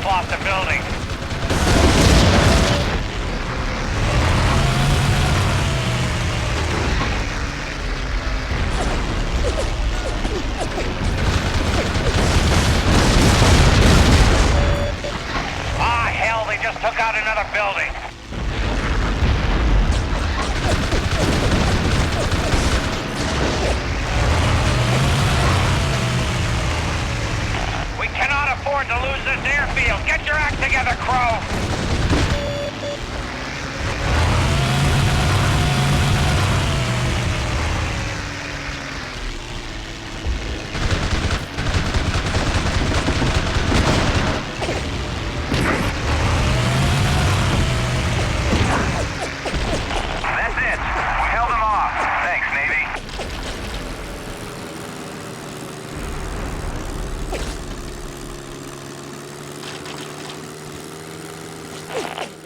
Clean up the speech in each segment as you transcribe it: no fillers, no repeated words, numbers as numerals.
Lost the building. Ah, hell, they just took out another building. We cannot afford to lose this airfield. Get your act together, Crow. That's it. We held them off. Thanks, Navy.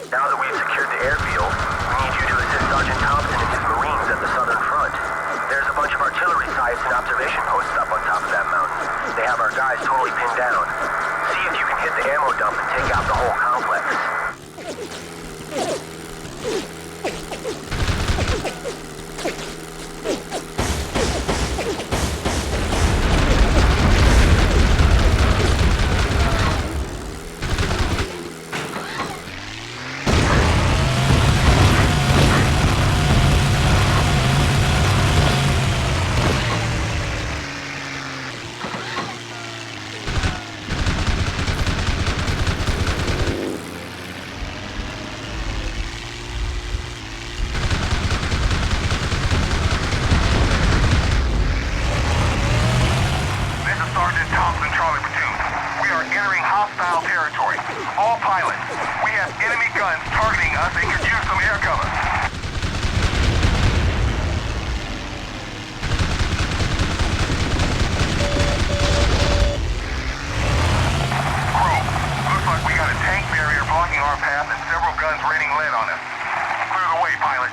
Now that we've secured the airfield, we need you to assist Sergeant Thompson and his Marines at the southern front. There's a bunch of artillery sites and observation posts up on top of that mountain. They have our guys totally pinned down. See if you can hit the ammo dump and take out the whole complex. All pilots, we have enemy guns targeting us and could use some air cover. Crow, looks like we got a tank barrier blocking our path and several guns raining lead on us. Clear the way, pilot.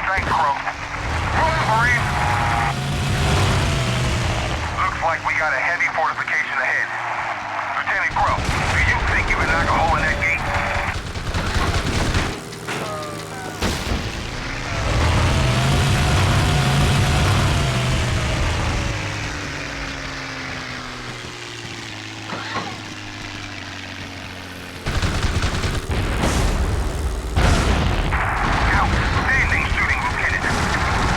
Thanks, Crow. Move, Marine! Looks like we got a heavy fortification ahead. Lieutenant Crow, do you think you can knock a hole in that gate? Outstanding shooting, Lieutenant.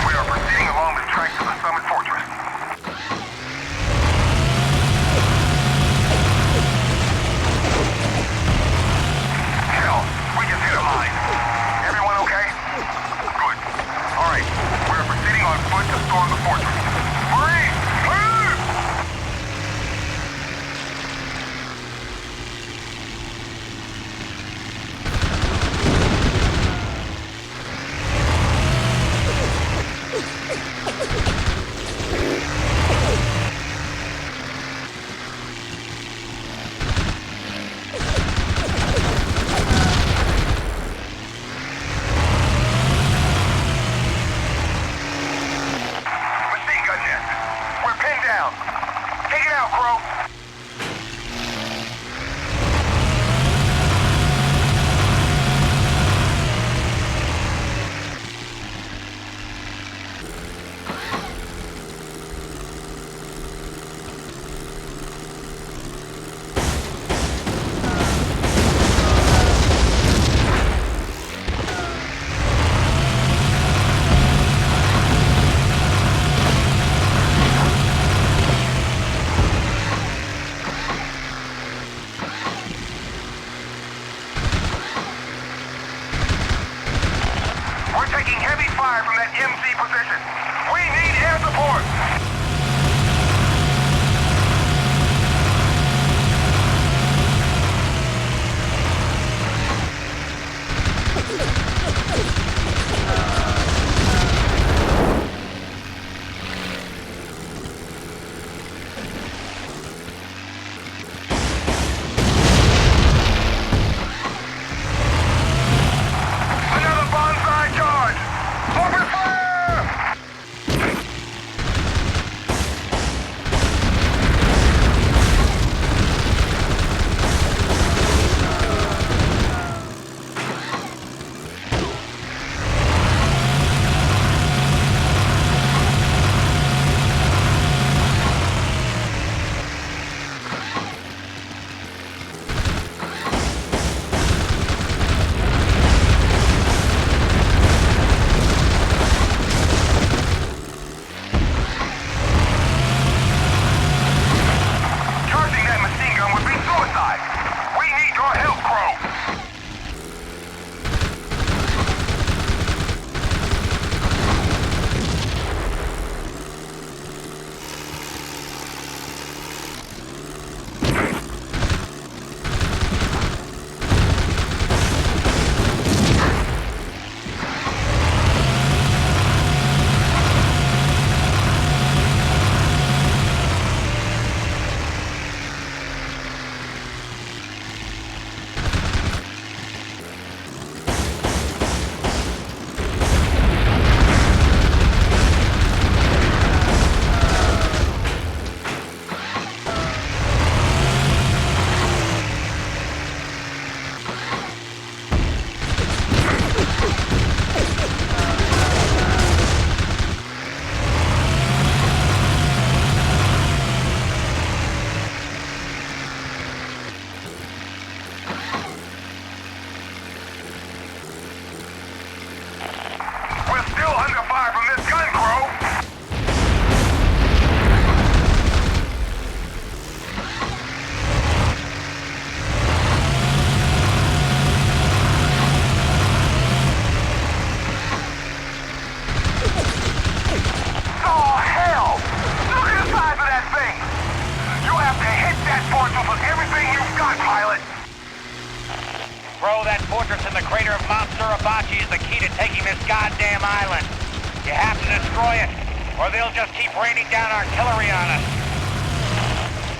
We are proceeding along the track to the summit fortress. Hell, we just hit a mine. Everyone okay? Good. All right, we're proceeding on foot to storm the fortress. Marine, move! Machine gun nest. We're pinned down. Take it out, Crow. fortress in the crater of Mount Suribachi is the key to taking this goddamn island. You have to destroy it, or they'll just keep raining down artillery on us.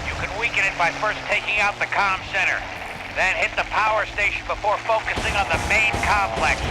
You can weaken it by first taking out the comm center, then hit the power station before focusing on the main complex.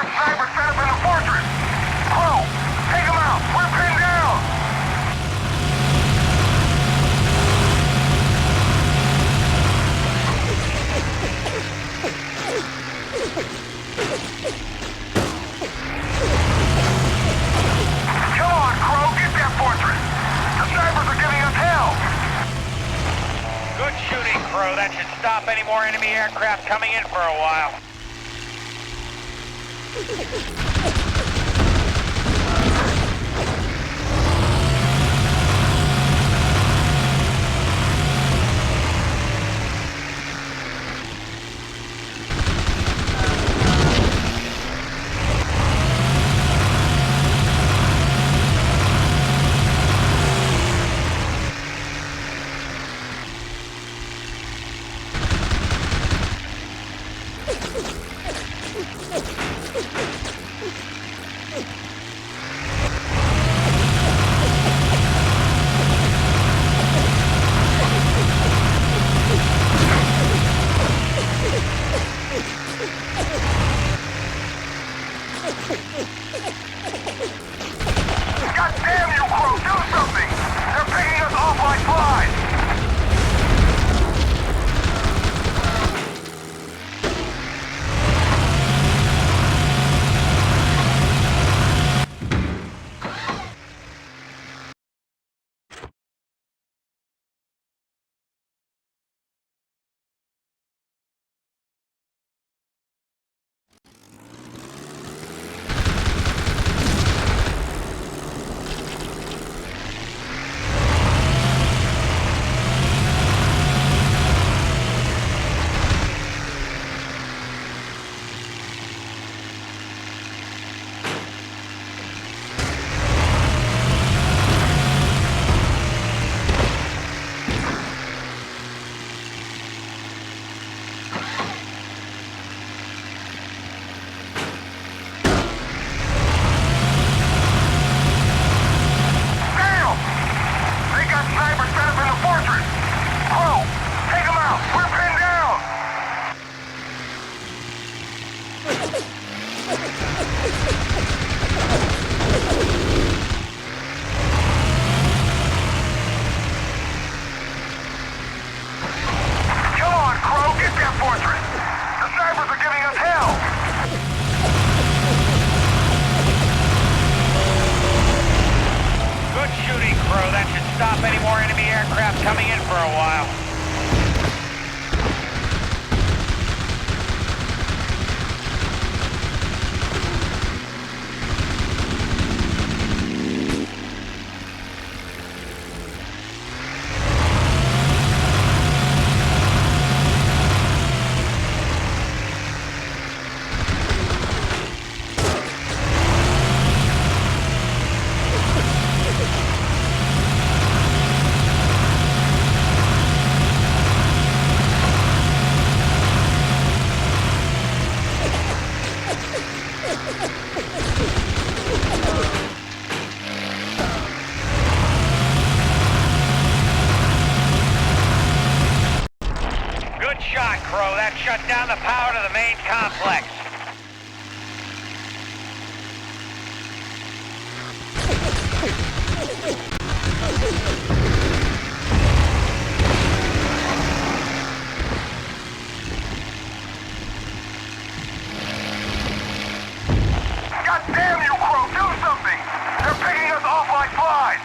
Sniper set up in the fortress! Crow, take him out! We're pinned down! Come on, Crow, get that fortress! The snipers are giving us hell! Good shooting, Crow. That should stop any more enemy aircraft coming in for a while. God damn you, Crow! Do something! They're picking us off like flies! coming in for a while. That shut down the power to the main complex. God damn you, Crow! Do something! They're picking us off like flies!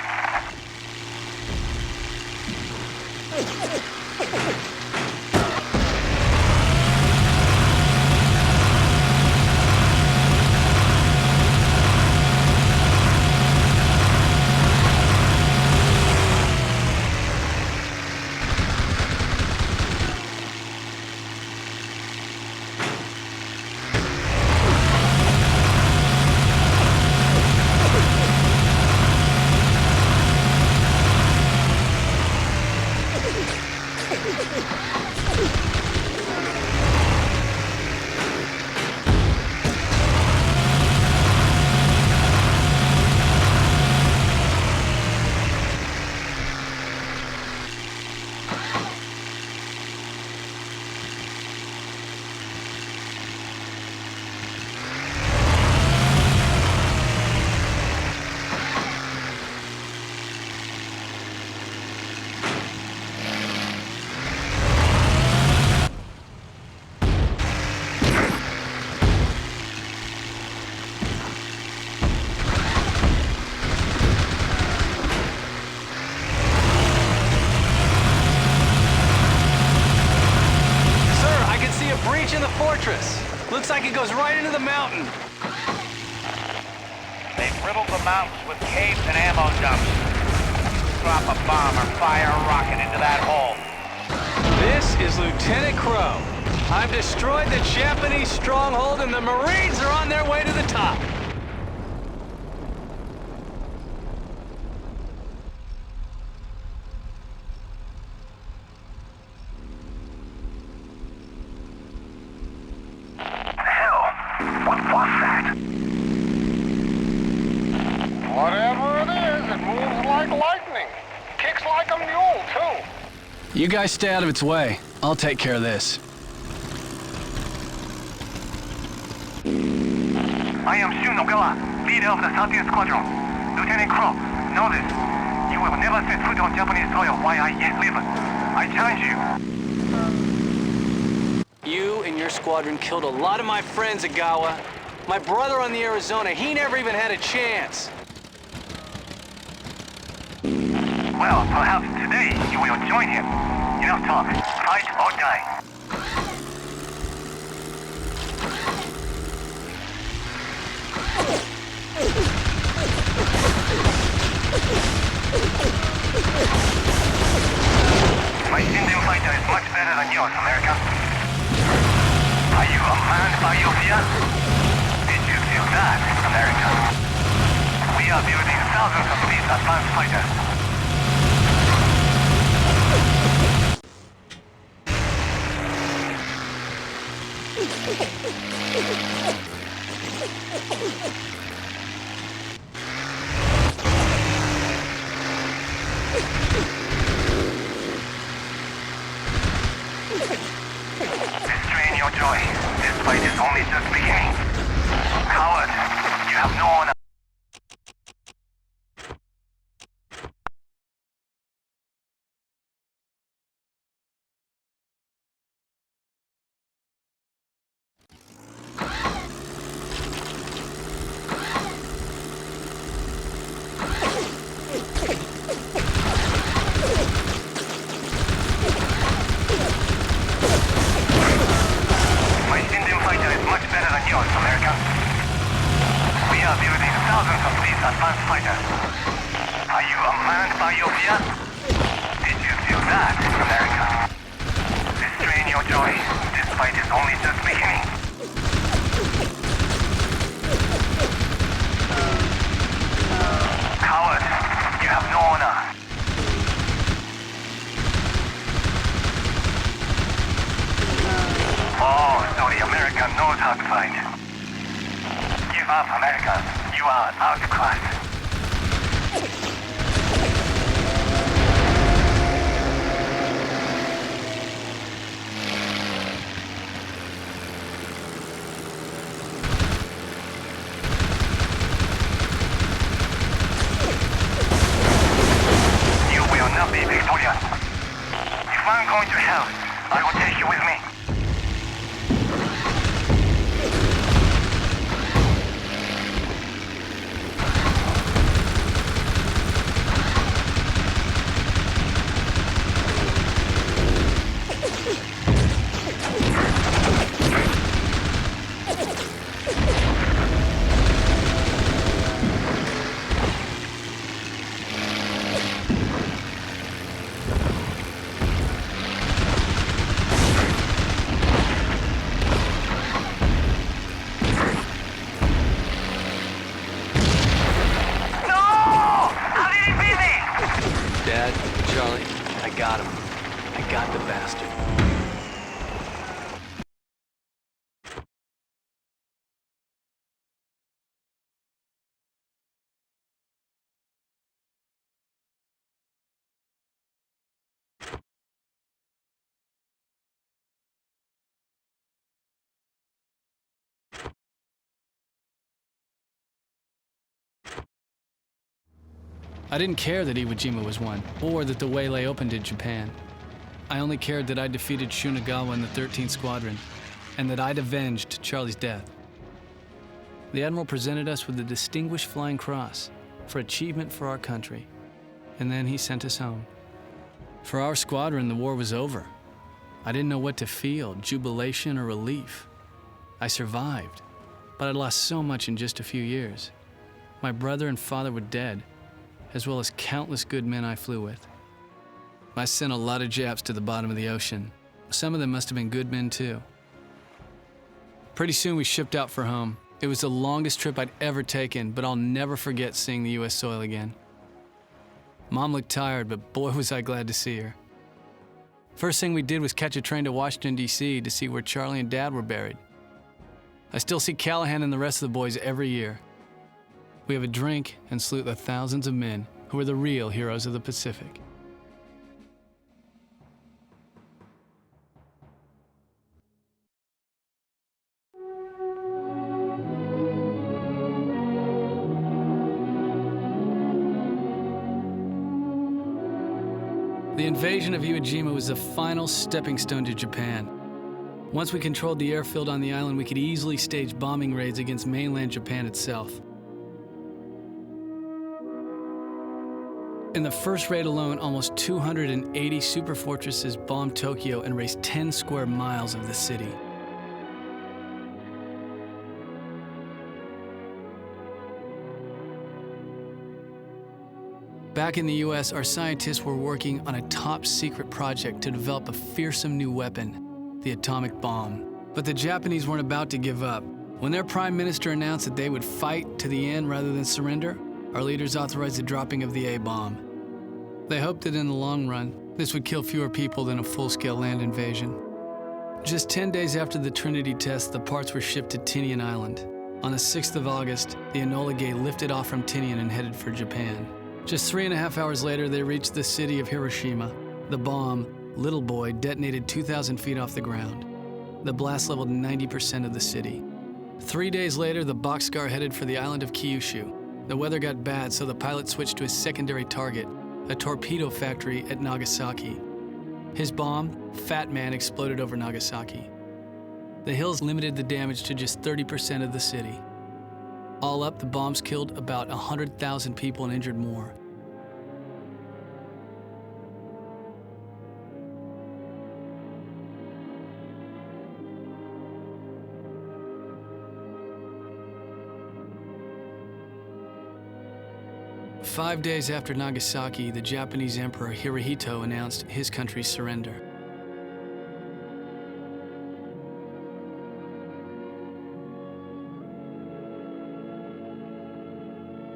breach in the fortress. Looks like it goes right into the mountain. They've riddled the mountains with caves and ammo dumps. Drop a bomb or fire a rocket into that hole. This is Lieutenant Crow. I've destroyed the Japanese stronghold and the Marines are on their way to the top. Whatever it is, it moves like lightning. Kicks like a mule, too. You guys stay out of its way. I'll take care of this. I am Shunogawa, leader of the Southeast Squadron. Lieutenant Crow, know this. You will never set foot on Japanese soil while I yet live. I challenge you. You and your squadron killed a lot of my friends, Agawa. My brother on the Arizona, he never even had a chance. Well, perhaps today you will join him. Enough talk. Fight or die. My Indian fighter is much better than yours, America. Are you a man by your fear? Did you feel that, America? We are building thousands of these advanced fighters. Restrain your joy. This fight is only just beginning. Coward, you have no honor. Advanced fighter. Are you a man by your fear? Did you feel that, America? Restrain your joy. This fight is only just beginning. Coward, you have no honor. Oh, so the American knows how to fight. Give up, America. You are outclassed. You will not be victorious. If I'm going to hell, I will take you with me. Charlie, I got him. I got the bastard. I didn't care that Iwo Jima was won, or that the way lay open to Japan. I only cared that I defeated Shunagawa in the 13th Squadron, and that I'd avenged Charlie's death. The Admiral presented us with the Distinguished Flying Cross for achievement for our country, and then he sent us home. For our squadron, the war was over. I didn't know what to feel, jubilation or relief. I survived, but I'd lost so much in just a few years. My brother and father were dead, as well as countless good men I flew with. I sent a lot of Japs to the bottom of the ocean. Some of them must have been good men too. Pretty soon we shipped out for home. It was the longest trip I'd ever taken, but I'll never forget seeing the US soil again. Mom looked tired, but boy was I glad to see her. First thing we did was catch a train to Washington, D.C. to see where Charlie and Dad were buried. I still see Callahan and the rest of the boys every year. We have a drink and salute the thousands of men who are the real heroes of the Pacific. The invasion of Iwo Jima was the final stepping stone to Japan. Once we controlled the airfield on the island, we could easily stage bombing raids against mainland Japan itself. In the first raid alone, almost 280 superfortresses bombed Tokyo and razed 10 square miles of the city. Back in the US, our scientists were working on a top-secret project to develop a fearsome new weapon, the atomic bomb. But the Japanese weren't about to give up. When their prime minister announced that they would fight to the end rather than surrender, our leaders authorized the dropping of the A-bomb. They hoped that in the long run, this would kill fewer people than a full-scale land invasion. Just 10 days after the Trinity test, the parts were shipped to Tinian Island. On the 6th of August, the Enola Gay lifted off from Tinian and headed for Japan. Just 3.5 hours later, they reached the city of Hiroshima. The bomb, Little Boy, detonated 2,000 feet off the ground. The blast leveled 90% of the city. 3 days later, the boxcar headed for the island of Kyushu. The weather got bad, so the pilot switched to his secondary target, a torpedo factory at Nagasaki. His bomb, Fat Man, exploded over Nagasaki. The hills limited the damage to just 30% of the city. All up, the bombs killed about 100,000 people and injured more. Five days after Nagasaki, the Japanese Emperor Hirohito announced his country's surrender.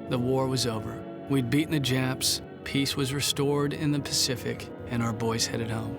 The war was over. We'd beaten the Japs, peace was restored in the Pacific, and our boys headed home.